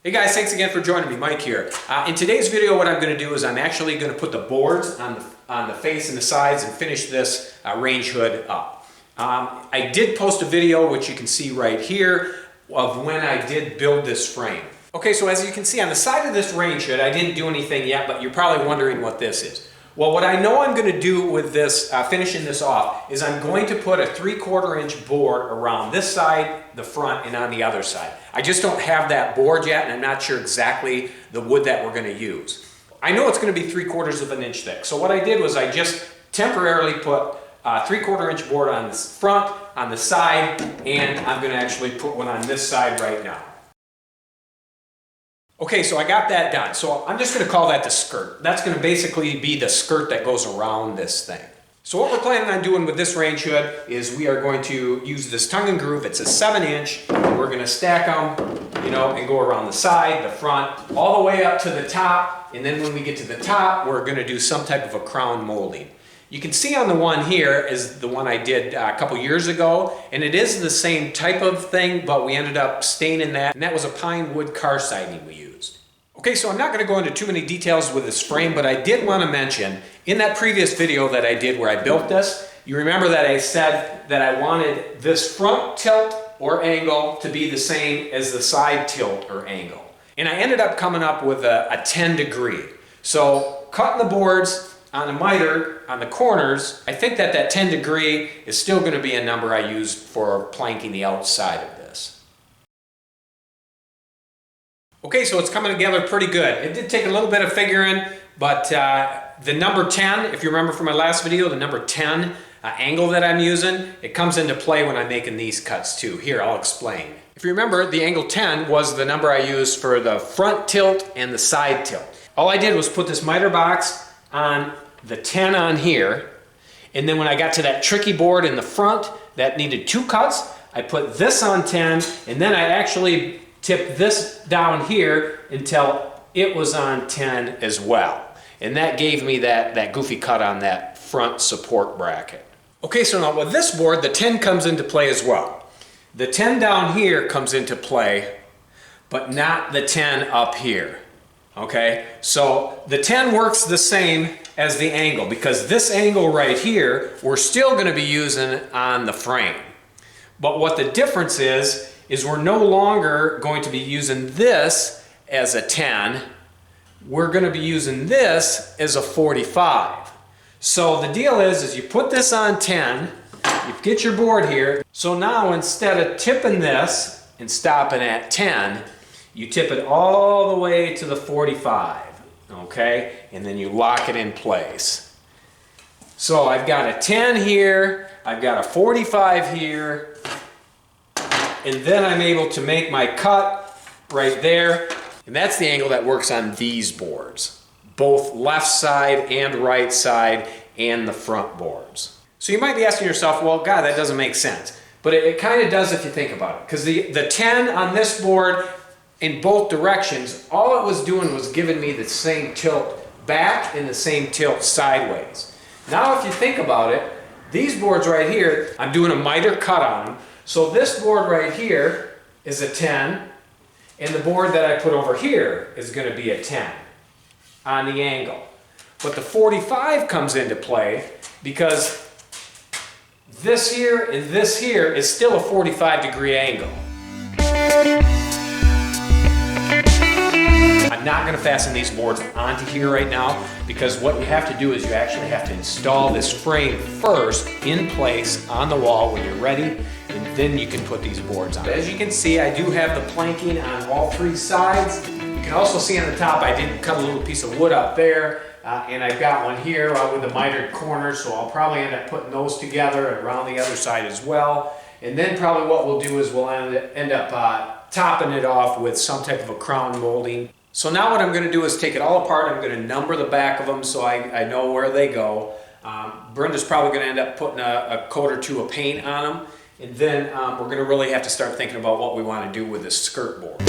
Hey guys, thanks again for joining me. Mike here. In today's video, what I'm going to do is I'm actually going to put the boards on the face and the sides and finish this range hood up. I did post a video, which you can see right here, of when I did build this frame. Okay, so as you can see on the side of this range hood, I didn't do anything yet, but you're probably wondering what this is. Well, what I know I'm going to do with this, finishing this off, is I'm going to put a 3/4 inch board around this side, the front, and on the other side. I just don't have that board yet, and I'm not sure exactly the wood that we're going to use. I know it's going to be 3/4 inch thick, so what I did was I just temporarily put a 3/4 inch board on the front, on the side, and I'm going to actually put one on this side right now. Okay, so I got that done. So I'm just going to call that the skirt. That's going to basically be the skirt that goes around this thing. So what we're planning on doing with this range hood is we are going to use this tongue and groove. It's a 7-inch, and we're going to stack them, and go around the side, the front, all the way up to the top. And then when we get to the top, we're going to do some type of a crown molding. You can see on the one here is the one I did a couple years ago, and it is the same type of thing, but we ended up staining that, and that was a pine wood car siding we used. Okay, so I'm not going to go into too many details with this frame, but I did want to mention, in that previous video that I did where I built this, you remember that I said that I wanted this front tilt or angle to be the same as the side tilt or angle. And I ended up coming up with a 10 degree. So cutting the boards on a miter, on the corners, I think that 10 degree is still going to be a number I use for planking the outside of this. Okay, so it's coming together pretty good. It did take a little bit of figuring, but the number 10, if you remember from my last video, the number 10 angle that I'm using, it comes into play when I'm making these cuts too. Here, I'll explain. If you remember, the angle 10 was the number I used for the front tilt and the side tilt. All I did was put this miter box on the 10 on here, and then when I got to that tricky board in the front that needed 2 cuts, I put this on 10, and then I actually tipped this down here until it was on 10 as well. And that gave me that goofy cut on that front support bracket. Okay, so now with this board, the 10 comes into play as well. The 10 down here comes into play, but not the 10 up here. Okay, so the 10 works the same as the angle, because this angle right here, we're still going to be using on the frame. But what the difference is we're no longer going to be using this as a 10. We're going to be using this as a 45. So the deal is you put this on 10, you get your board here. So now instead of tipping this and stopping at 10, you tip it all the way to the 45, okay? And then you lock it in place. So I've got a 10 here, I've got a 45 here, and then I'm able to make my cut right there. And that's the angle that works on these boards, both left side and right side and the front boards. So you might be asking yourself, well, God, that doesn't make sense. But it kind of does if you think about it, because the 10 on this board in both directions, all it was doing was giving me the same tilt back and the same tilt sideways. Now if you think about it, these boards right here, I'm doing a miter cut on them. So this board right here is a 10, and the board that I put over here is going to be a 10 on the angle. But the 45 comes into play because this here and this here is still a 45-degree angle. I'm not going to fasten these boards onto here right now, because what you have to do is you actually have to install this frame first in place on the wall when you're ready, and then you can put these boards on. As you can see, I do have the planking on all 3 sides. You can also see on the top I did cut a little piece of wood up there, and I've got one here with the mitered corners, so I'll probably end up putting those together and around the other side as well. And then probably what we'll do is we'll end up topping it off with some type of a crown molding. So now what I'm going to do is take it all apart. I'm going to number the back of them so I know where they go. Brenda's probably going to end up putting a coat or 2 of paint on them. And then we're going to really have to start thinking about what we want to do with this skirt board.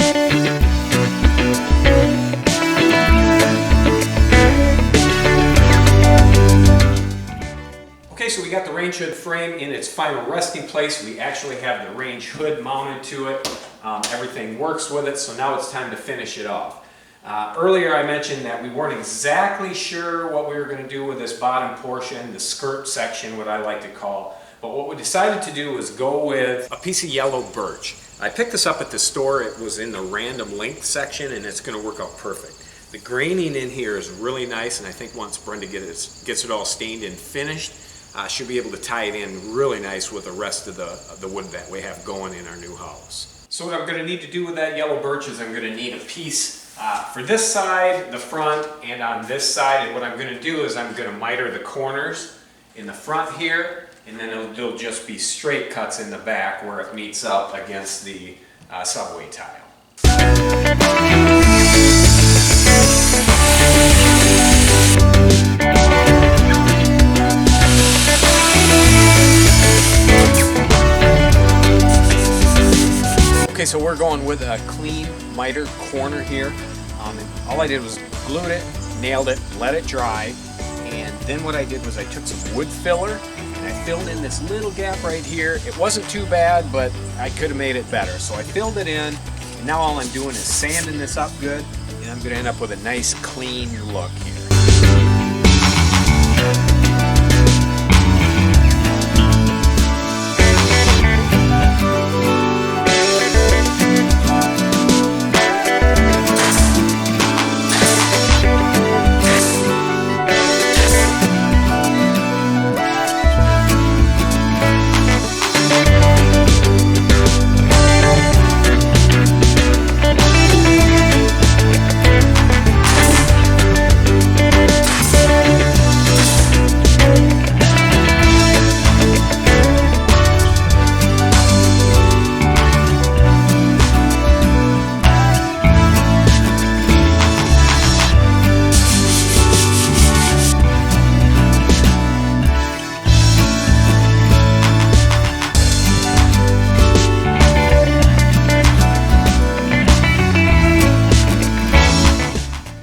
Okay, so we got the range hood frame in its final resting place. We actually have the range hood mounted to it. Everything works with it, so now it's time to finish it off. Earlier I mentioned that we weren't exactly sure what we were going to do with this bottom portion, the skirt section, what I like to call. But what we decided to do was go with a piece of yellow birch. I picked this up at the store. It was in the random length section, and it's going to work out perfect. The graining in here is really nice, and I think once Brenda gets it all stained and finished, she'll be able to tie it in really nice with the rest of the wood that we have going in our new house. So what I'm going to need to do with that yellow birch is I'm going to need a piece for this side, the front, and on this side. And what I'm going to do is I'm going to miter the corners in the front here, and then it'll just be straight cuts in the back where it meets up against the subway tile. Okay, so we're going with a clean miter corner here. All I did was glued it, nailed it, let it dry, and then what I did was I took some wood filler and I filled in this little gap right here. It wasn't too bad, but I could have made it better. So I filled it in, and now all I'm doing is sanding this up good, and I'm going to end up with a nice clean look here.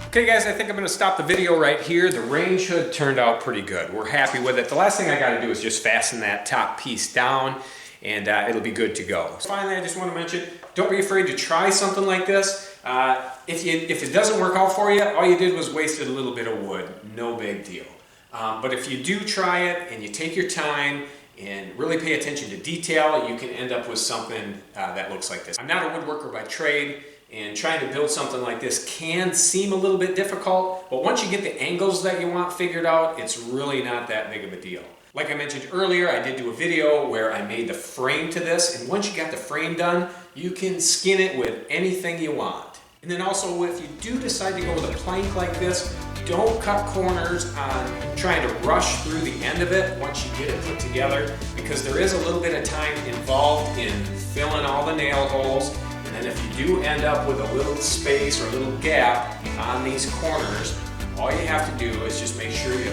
Okay guys, I think I'm going to stop the video right here. The range hood turned out pretty good. We're happy with it. The last thing I got to do is just fasten that top piece down, and it'll be good to go. Finally, I just want to mention, don't be afraid to try something like this. If it doesn't work out for you, all you did was wasted a little bit of wood. No big deal. But if you do try it and you take your time and really pay attention to detail, you can end up with something that looks like this. I'm not a woodworker by trade, and trying to build something like this can seem a little bit difficult, but once you get the angles that you want figured out, it's really not that big of a deal. Like I mentioned earlier, I did do a video where I made the frame to this, and once you got the frame done, you can skin it with anything you want. And then also, if you do decide to go with a plank like this, don't cut corners on trying to rush through the end of it once you get it put together, because there is a little bit of time involved in filling all the nail holes. And if you do end up with a little space or a little gap on these corners, all you have to do is just make sure you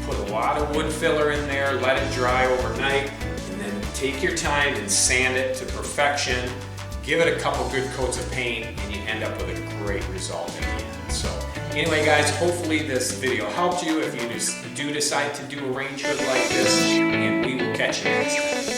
put a lot of wood filler in there, let it dry overnight, and then take your time and sand it to perfection. Give it a couple good coats of paint, and you end up with a great result in the end. So anyway guys, hopefully this video helped you if you do decide to do a range hood like this, and we will catch you next time.